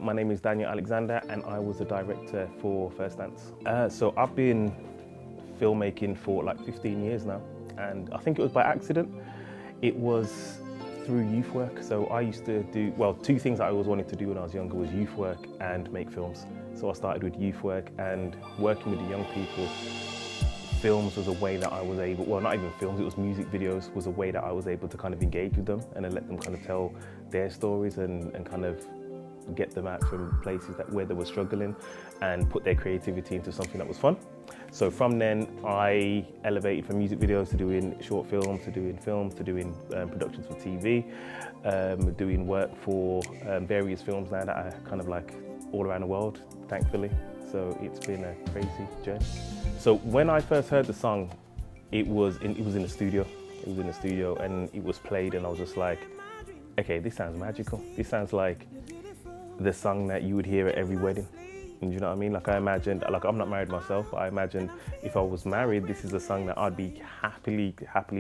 my name is Daniel Alexander and I was the director for First Dance. So I've been filmmaking for like 15 years now, and I think it was by accident. It was through youth work. So I used to do, well, two things I always wanted to do when I was younger was youth work and make films. So I started with youth work and working with the young people. Films was a way that I was able, well, not even films, it was music videos, was a way that I was able to kind of engage with them and then let them kind of tell their stories and kind of get them out from places where they were struggling and put their creativity into something that was fun. So from then I elevated from music videos to doing short films, to doing productions for TV, doing work for various films now that are kind of like all around the world, thankfully. So it's been a crazy journey. So when I first heard the song, it was in the studio. It was in the studio and it was played and I was just like, okay, this sounds magical. This sounds like the song that you would hear at every wedding. And you know what I mean? Like I imagined, like I'm not married myself, but I imagined if I was married, this is a song that I'd be happily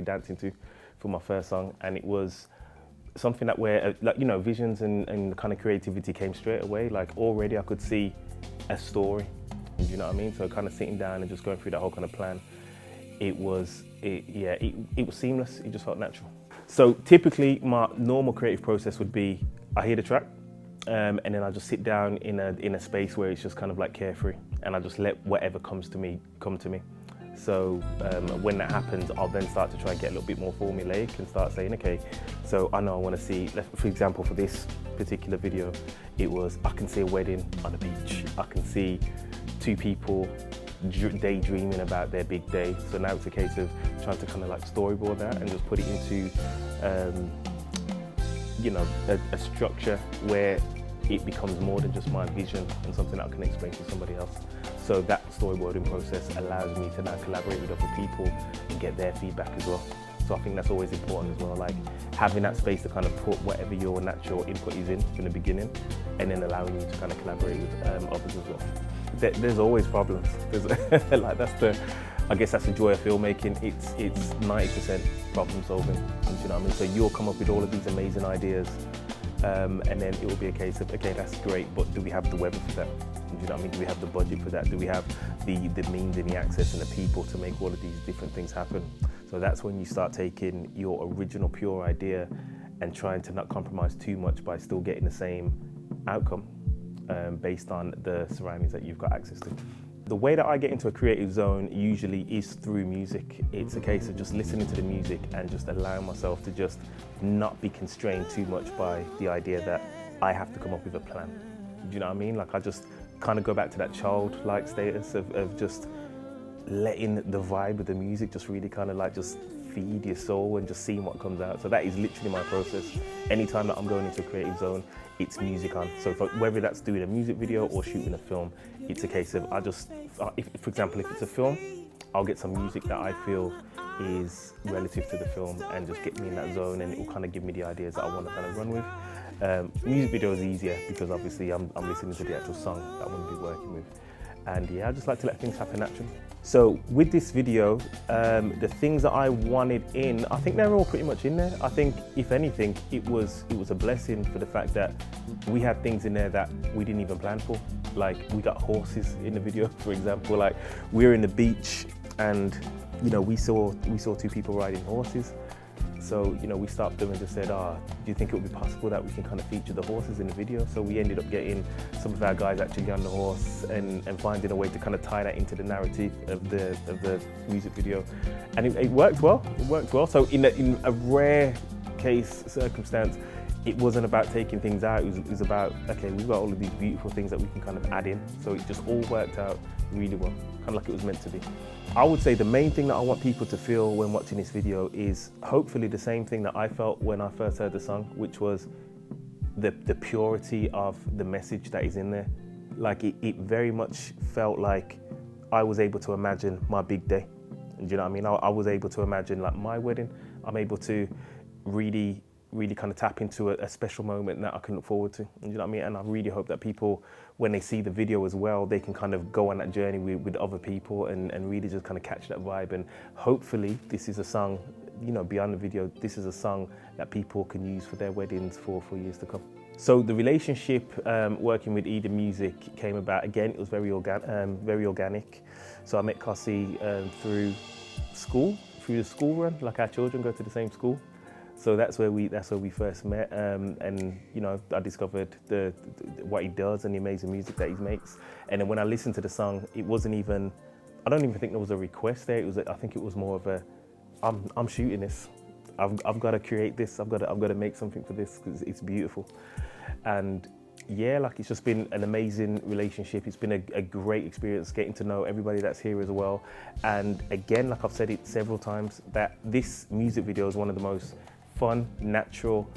dancing to for my first song. And it was something that where, like, you know, visions and kind of creativity came straight away. Like already I could see a story. You know what I mean? So kind of sitting down and just going through that whole kind of plan, it was seamless. It just felt natural. So typically my normal creative process would be, I hear the track, and then I just sit down in a space where it's just kind of like carefree, and I just let whatever comes to me come to me. So when that happens, I'll then start to try and get a little bit more formulaic and start saying, okay, so I know I want to see, for example, for this particular video, it was, I can see a wedding on a beach. I can see two people daydreaming about their big day. So now it's a case of trying to kind of like storyboard that and just put it into, you know, a structure where it becomes more than just my vision and something that I can explain to somebody else. So that storyboarding process allows me to now collaborate with other people and get their feedback as well. So I think that's always important as well, like having that space to kind of put whatever your natural input is in from the beginning and then allowing you to kind of collaborate with others as well. There's always problems. Like I guess that's the joy of filmmaking. It's 90% problem solving. You know what I mean? So you'll come up with all of these amazing ideas, and then it will be a case of, okay, that's great, but do we have the weather for that? You know what I mean? Do we have the budget for that? Do we have the means and the access and the people to make all of these different things happen? So that's when you start taking your original pure idea and trying to not compromise too much by still getting the same outcome based on the surroundings that you've got access to. The way that I get into a creative zone usually is through music. It's a case of just listening to the music and just allowing myself to just not be constrained too much by the idea that I have to come up with a plan. Do you know what I mean? Like I just kind of go back to that childlike status of just letting the vibe of the music just really kind of like just feed your soul and just seeing what comes out. So that is literally my process. Anytime that I'm going into a creative zone, it's music on. So whether that's doing a music video or shooting a film, it's a case of for example, if it's a film, I'll get some music that I feel is relative to the film and just get me in that zone, and it will kind of give me the ideas that I want to kind of run with. Music video is easier because obviously I'm listening to the actual song that I'm going to be working with. And yeah, I just like to let things happen naturally. So with this video, the things that I wanted in, I think they're all pretty much in there. I think if anything, it was a blessing for the fact that we had things in there that we didn't even plan for. Like we got horses in the video, for example. Like we were in the beach and, you know, we saw two people riding horses. So, you know, we stopped them and just said, do you think it would be possible that we can kind of feature the horses in the video? So we ended up getting some of our guys actually on the horse and finding a way to kind of tie that into the narrative of the music video. And it worked well, So in a rare case circumstance, it wasn't about taking things out, it was about, okay, we've got all of these beautiful things that we can kind of add in. So it just all worked out really well, kind of like it was meant to be. I would say the main thing that I want people to feel when watching this video is hopefully the same thing that I felt when I first heard the song, which was the purity of the message that is in there. Like it very much felt like I was able to imagine my big day. And do you know what I mean? I was able to imagine like my wedding. I'm able to really kind of tap into a special moment that I can look forward to. And you know what I mean? And I really hope that people, when they see the video as well, they can kind of go on that journey with other people and really just kind of catch that vibe. And hopefully this is a song, you know, beyond the video, this is a song that people can use for their weddings for years to come. So the relationship working with Eden Music came about, again, it was very organic. So I met Kossi through the school run, like our children go to the same school. So that's where we first met, and you know, I discovered what he does and the amazing music that he makes. And then when I listened to the song, it wasn't even, I don't even think there was a request there. I think it was more of a, I'm shooting this. I've got to create this. I've got to make something for this because it's beautiful. And yeah, like it's just been an amazing relationship. It's been a great experience getting to know everybody that's here as well. And again, like I've said it several times, that this music video is one of the most fun, natural,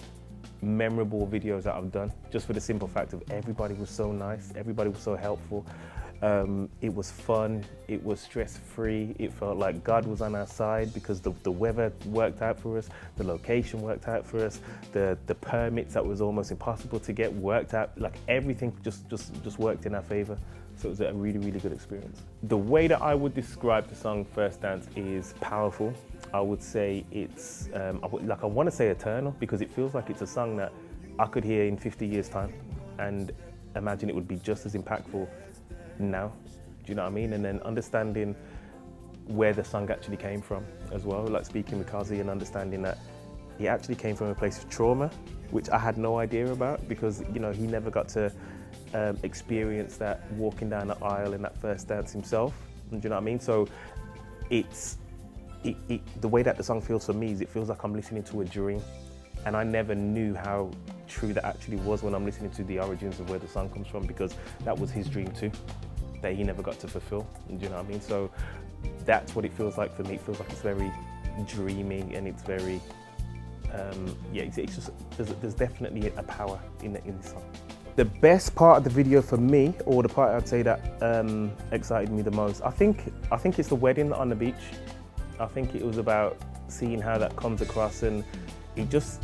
memorable videos that I've done, just for the simple fact of everybody was so nice, everybody was so helpful. It was fun, it was stress-free, it felt like God was on our side because the weather worked out for us, the location worked out for us, the permits that was almost impossible to get worked out, like everything just worked in our favor. So it was a really, really good experience. The way that I would describe the song First Dance is powerful. I would say it's, I want to say eternal, because it feels like it's a song that I could hear in 50 years time and imagine it would be just as impactful now. Do you know what I mean? And then understanding where the song actually came from as well, like speaking with Kossi and understanding that he actually came from a place of trauma, which I had no idea about, because you know, he never got to experience that walking down the aisle in that first dance himself. Do you know what I mean? So the way that the song feels for me is it feels like I'm listening to a dream, and I never knew how true that actually was when I'm listening to the origins of where the song comes from, because that was his dream too, that he never got to fulfill. Do you know what I mean? So that's what it feels like for me. It feels like it's very dreamy, and it's very yeah, it's just there's definitely a power in this song. The best part of the video for me, or the part I'd say that excited me the most, I think it's the wedding on the beach. I think it was about seeing how that comes across, and it just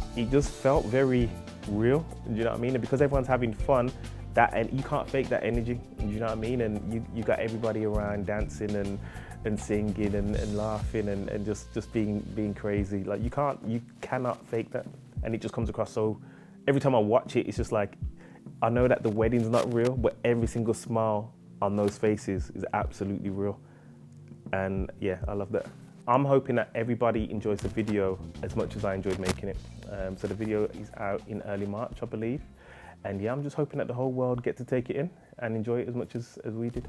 felt very real. Do you know what I mean? And because everyone's having fun, and you can't fake that energy. Do you know what I mean? And you got everybody around dancing and singing and laughing and just being crazy. Like you cannot fake that, and it just comes across so. Every time I watch it, it's just like, I know that the wedding's not real, but every single smile on those faces is absolutely real. And yeah, I love that. I'm hoping that everybody enjoys the video as much as I enjoyed making it. So the video is out in early March, I believe. And yeah, I'm just hoping that the whole world get to take it in and enjoy it as much as we did.